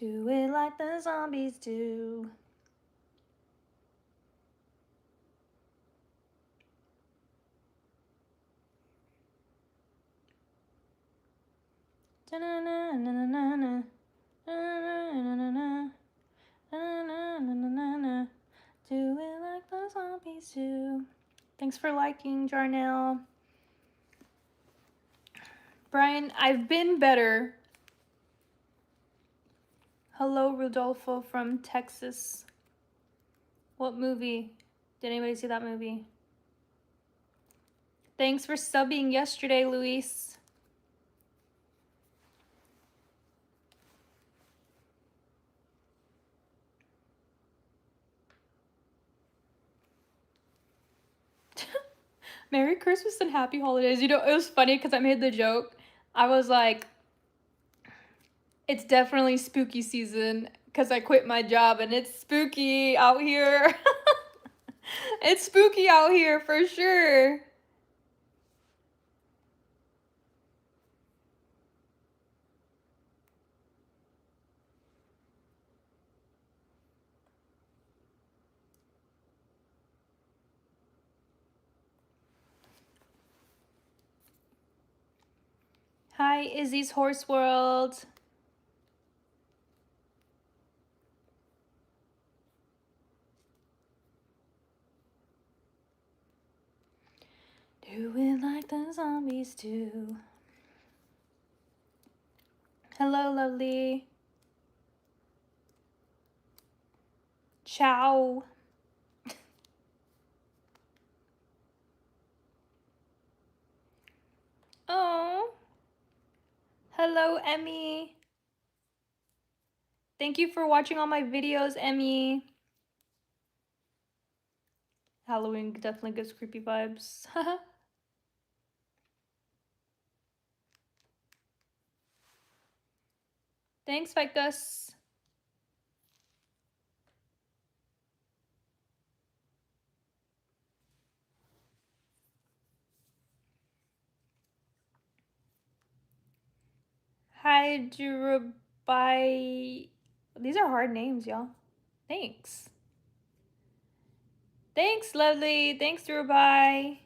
Do it like the zombies do. Da-na-na-na-na-na. Da-na-na-na-na-na. Do it like the zombies do. Thanks for liking, Jarnell. Brian, I've been better. Hello, Rodolfo from Texas. What movie? Did anybody see that movie? Thanks for subbing yesterday, Luis. Merry Christmas and happy holidays. You know, it was funny because I made the joke. I was like, it's definitely spooky season because I quit my job and it's spooky out here. It's spooky out here for sure. Hi, Izzy's Horse World. Do it like the zombies do. Hello, lovely. Ciao. Oh. Hello, Emmy. Thank you for watching all my videos, Emmy. Halloween definitely gives creepy vibes. Thanks, Victus. Hi, Jurubai. These are hard names, y'all. Thanks. Thanks, lovely. Thanks, Jurubai.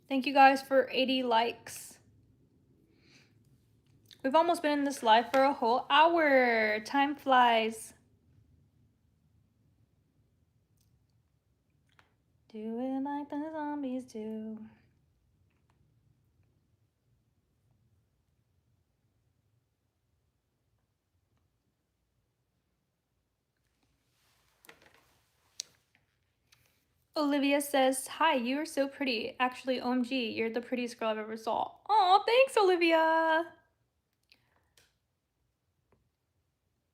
Thank you guys for 80 likes. We've almost been in this live for a whole hour. Time flies. Do it like the zombies do. Olivia says, hi, you are so pretty. Actually, OMG, you're the prettiest girl I've ever saw. Aw, thanks, Olivia.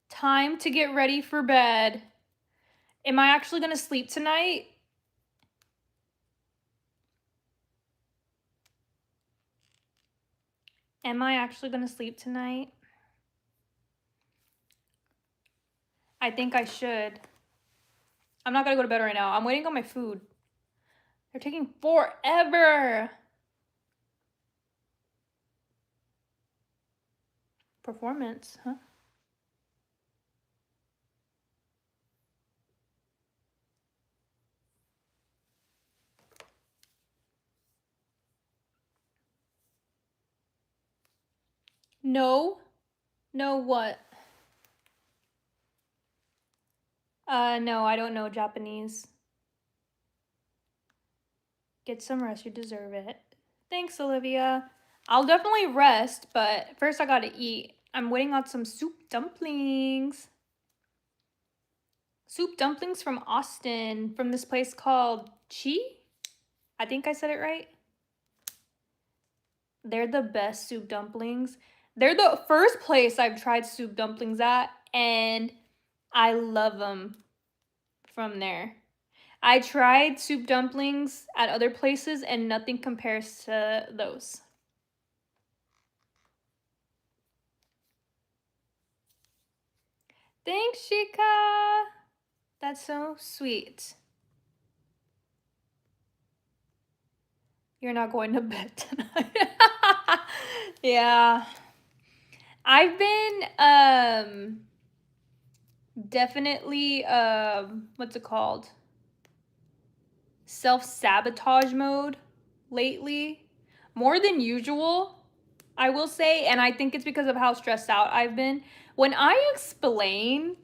Time to get ready for bed. Am I actually gonna sleep tonight? Am I actually gonna sleep tonight? I think I should. I'm not gonna go to bed right now. I'm waiting on my food. They're taking forever. Performance, huh? No. No what? No, I don't know Japanese. Get some rest, you deserve it. Thanks, Olivia. I'll definitely rest, but first I gotta eat. I'm waiting on some soup dumplings. Soup dumplings from Austin, from this place called Chi? I think I said it right. They're the best soup dumplings. They're the first place I've tried soup dumplings at, and I love them from there. I tried soup dumplings at other places and nothing compares to those. Thanks, Shika. That's so sweet. You're not going to bed tonight. Yeah. I've been definitely what's it called? Self-sabotage mode lately. More than usual, I will say, and I think it's because of how stressed out I've been. When I explain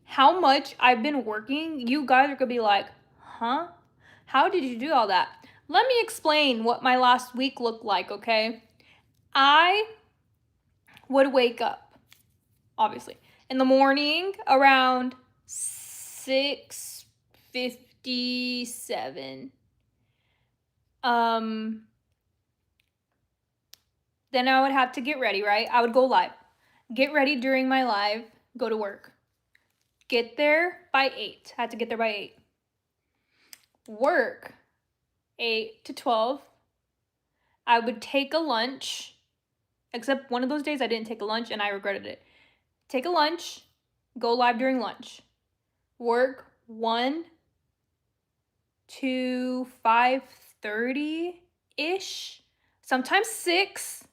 how much I've been working, you guys are gonna be like, huh? How did you do all that? Let me explain what my last week looked like, okay? I would wake up, obviously, in the morning around 6:57. Then I would have to get ready, right? I would go live. Get ready during my live, go to work. Get there by 8. I had to get there by 8. Work 8 to 12. I would take a lunch, except one of those days I didn't take a lunch and I regretted it. Take a lunch, go live during lunch. Work 1 to 5:30-ish, sometimes 6.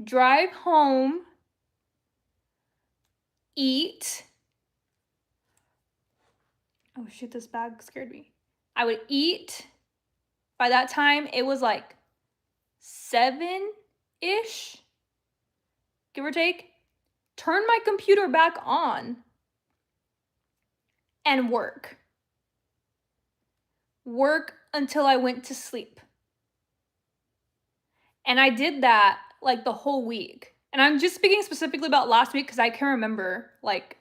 Drive home, eat. Oh shit, this bag scared me. I would eat. By that time, it was like 7-ish, give or take. Turn my computer back on and work. Work until I went to sleep. And I did that like the whole week. And I'm just speaking specifically about last week because I can remember, like,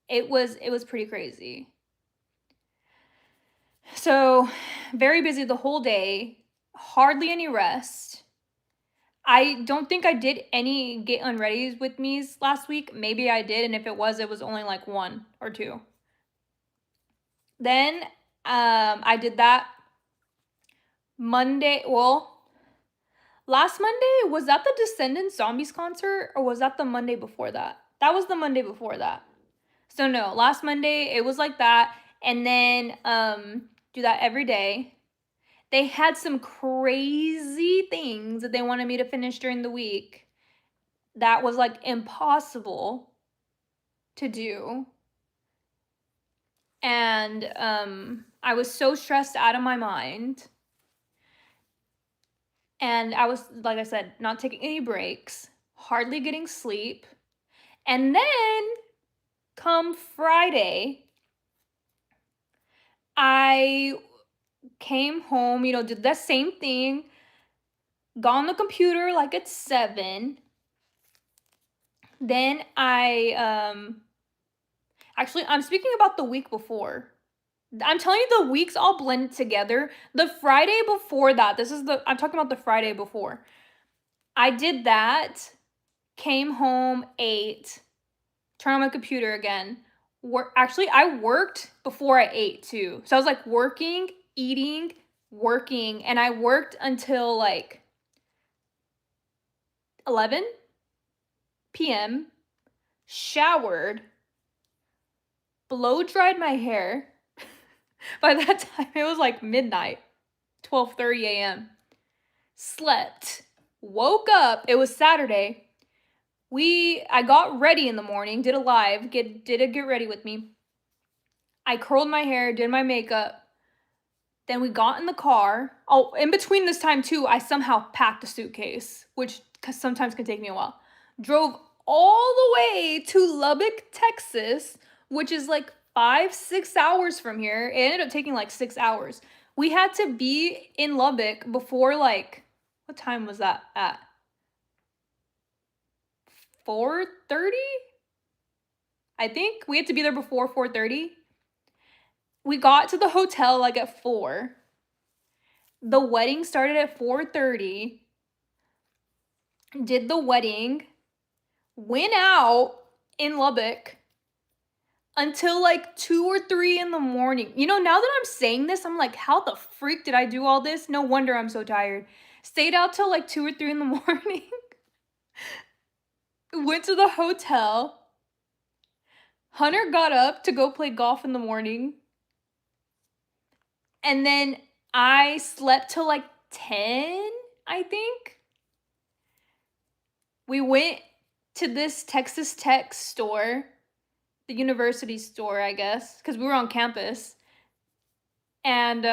it was pretty crazy. So, very busy the whole day, hardly any rest. I don't think I did any get unreadies with me's last week. Maybe I did, and if it was only like 1 or 2. Then I did that Monday. Well, last Monday, was that the Descendants Zombies concert, or was that the Monday before that? That was the Monday before that. So no, last Monday it was like that, and then do that every day. They had some crazy things that they wanted me to finish during the week that was like impossible to do. And I was so stressed out of my mind. And I was, like I said, not taking any breaks, hardly getting sleep. And then come Friday, I came home, did the same thing, got on the computer like at 7. Then actually, I'm speaking about the week before. I'm telling you, the weeks all blend together. The Friday before that, I'm talking about the Friday before. I did that, came home, 8, turned on my computer again. Actually, I worked before I ate too. So I was like working, eating, working, and I worked until like 11 p.m., showered, blow dried my hair. By that time, it was like midnight, 12:30 a.m. Slept, woke up. It was Saturday. I got ready in the morning, did a live, did a get ready with me. I curled my hair, did my makeup. Then we got in the car. Oh, in between this time too, I somehow packed a suitcase, which sometimes can take me a while. Drove all the way to Lubbock, Texas, which is like 5-6 hours from here. It ended up taking like 6 hours. We had to be in Lubbock before like, what time was that at? 4:30? I think we had to be there before 4:30. We got to the hotel like at 4. The wedding started at 4:30. Did the wedding, went out in Lubbock, until like 2 or 3 in the morning. You know, now that I'm saying this, I'm like, how the freak did I do all this? No wonder I'm so tired. Stayed out till like 2 or 3 in the morning. Went to the hotel. Hunter got up to go play golf in the morning. And then I slept till like 10, I think. We went to this Texas Tech store, the university store, I guess, because we were on campus. And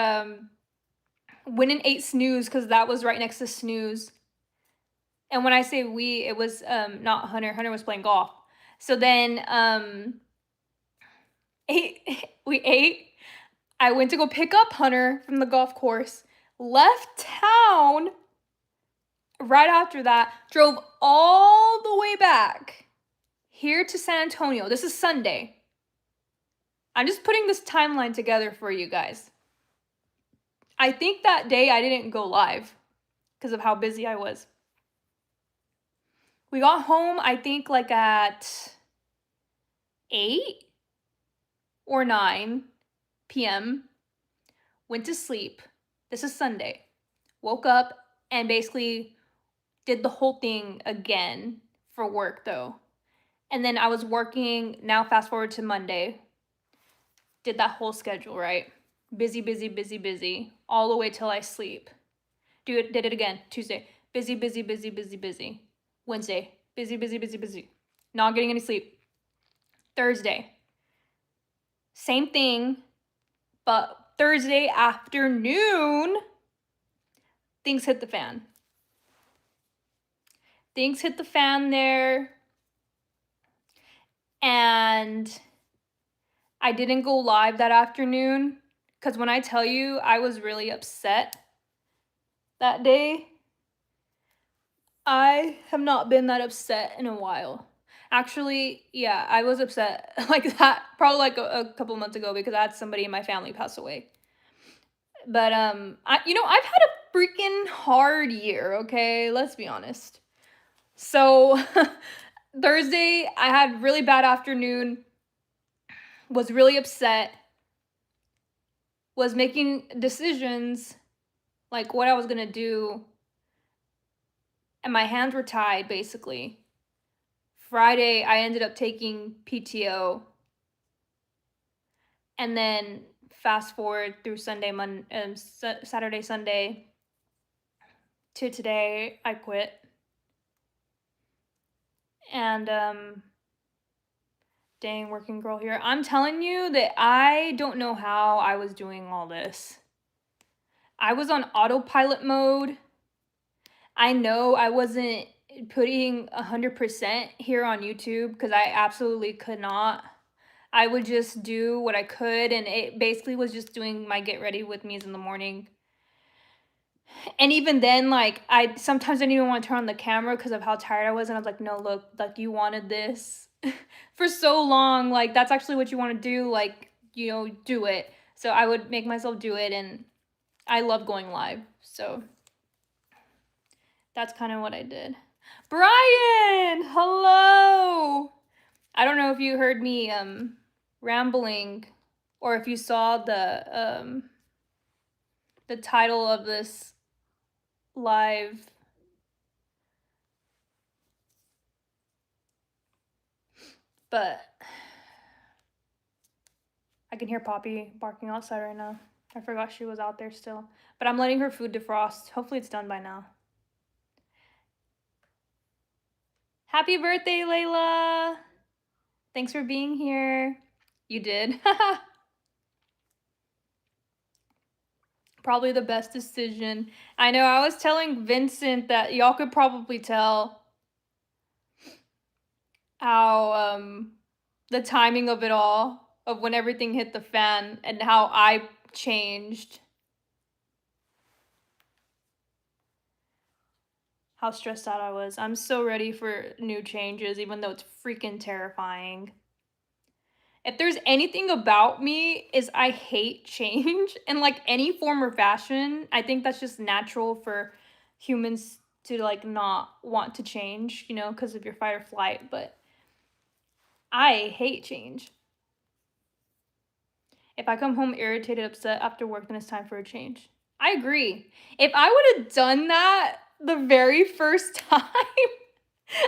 went and ate Snooze because that was right next to Snooze. And when I say we, it was not Hunter. Hunter was playing golf. So then we ate. I went to go pick up Hunter from the golf course. Left town right after that. Drove all the way back here to San Antonio. This is Sunday. I'm just putting this timeline together for you guys. I think that day I didn't go live because of how busy I was. We got home, I think, like at 8 or 9 p.m. Went to sleep. This is Sunday. Woke up and basically did the whole thing again for work, though. And then I was working, now fast forward to Monday. Did that whole schedule, right? Busy, busy, busy, busy. All the way till I sleep. Did it again. Tuesday. Busy, busy, busy, busy, busy. Wednesday. Busy, busy, busy, busy. Not getting any sleep. Thursday. Same thing. But Thursday afternoon, things hit the fan. Things hit the fan there. And I didn't go live that afternoon. Because when I tell you, I was really upset that day. I have not been that upset in a while. Actually, yeah, I was upset like that probably like a couple months ago because I had somebody in my family pass away. But I've had a freaking hard year, okay? Let's be honest. So Thursday, I had really bad afternoon, was really upset, was making decisions like what I was gonna do, and my hands were tied basically. Friday, I ended up taking PTO, and then fast forward through Saturday, Sunday to today, I quit. And dang, working girl here. I'm telling you that I don't know how I was doing all this. I was on autopilot mode. I know I wasn't putting 100% here on YouTube because I absolutely could not. I would just do what I could, and it basically was just doing my get ready with me's in the morning. And even then, like, I sometimes didn't even want to turn on the camera because of how tired I was, and I was like, no, look, like, you wanted this for so long, like, that's actually what you want to do, like, do it. So I would make myself do it, and I love going live, so that's kind of what I did. Brian, hello. I don't know if you heard me rambling or if you saw the title of this live. But I can hear Poppy barking outside right now. I forgot she was out there still. But I'm letting her food defrost. Hopefully it's done by now. Happy birthday, Layla! Thanks for being here. You did. Probably the best decision. I know, I was telling Vincent that y'all could probably tell how the timing of it all, of when everything hit the fan and how I changed. How stressed out I was. I'm so ready for new changes, even though it's freaking terrifying. If there's anything about me is I hate change in like any form or fashion. I think that's just natural for humans to like not want to change, because of your fight or flight, but I hate change. If I come home irritated, upset after work, then it's time for a change. I agree. If I would have done that the very first time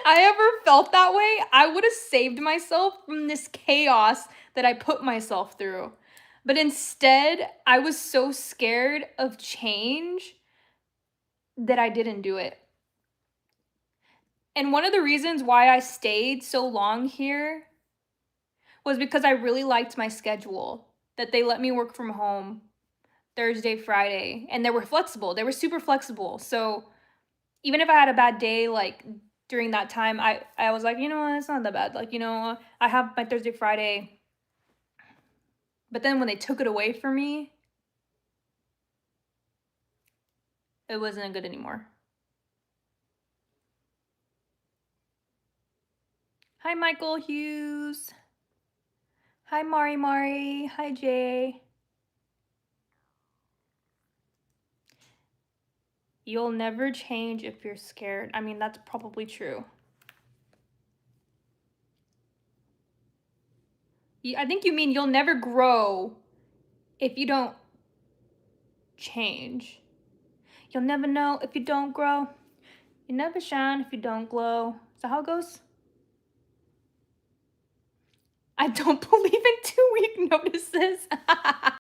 I ever felt that way, I would have saved myself from this chaos that I put myself through. But instead, I was so scared of change that I didn't do it. And one of the reasons why I stayed so long here was because I really liked my schedule, that they let me work from home Thursday, Friday, and they were flexible. They were super flexible. So even if I had a bad day, like during that time, I was like, you know what, it's not that bad. Like, you know, I have my Thursday, Friday. But then when they took it away from me, it wasn't good anymore. Hi, Michael Hughes. Hi, Mari Mari. Hi, Jay. You'll never change if you're scared. I mean, that's probably true. I think you mean you'll never grow if you don't change. You'll never know if you don't grow. You never shine if you don't glow. Is that how it goes? I don't believe in 2-week notices.